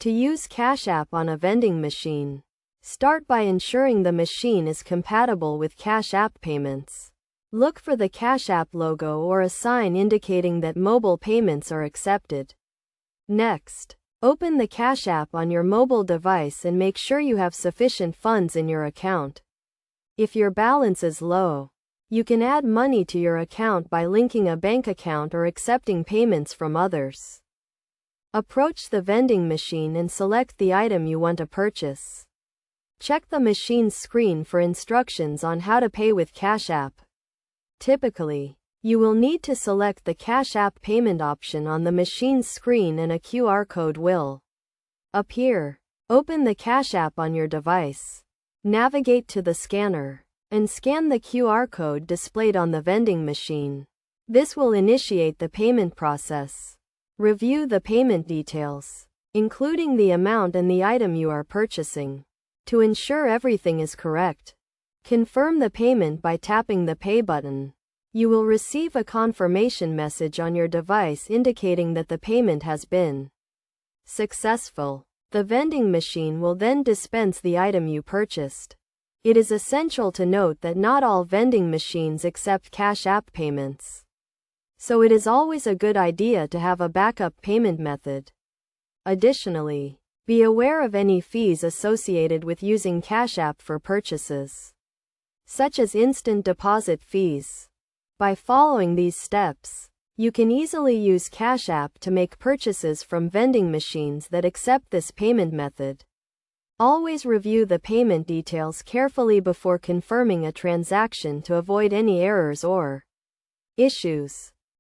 To use Cash App on a vending machine, start by ensuring the machine is compatible with Cash App payments. Look for the Cash App logo or a sign indicating that mobile payments are accepted. Next, open the Cash App on your mobile device and make sure you have sufficient funds in your account. If your balance is low, you can add money to your account by linking a bank account or accepting payments from others. Approach the vending machine and select the item you want to purchase. Check the machine's screen for instructions on how to pay with Cash App. Typically, you will need to select the Cash App payment option on the machine's screen and a QR code will appear. Open the Cash App on your device. Navigate to the scanner and scan the QR code displayed on the vending machine. This will initiate the payment process. Review the payment details, including the amount and the item you are purchasing, to ensure everything is correct. Confirm the payment by tapping the Pay button. You will receive a confirmation message on your device indicating that the payment has been successful. The vending machine will then dispense the item you purchased. It is essential to note that not all vending machines accept Cash App payments, so it is always a good idea to have a backup payment method. Additionally, be aware of any fees associated with using Cash App for purchases, such as instant deposit fees. By following these steps, you can easily use Cash App to make purchases from vending machines that accept this payment method. Always review the payment details carefully before confirming a transaction to avoid any errors or issues.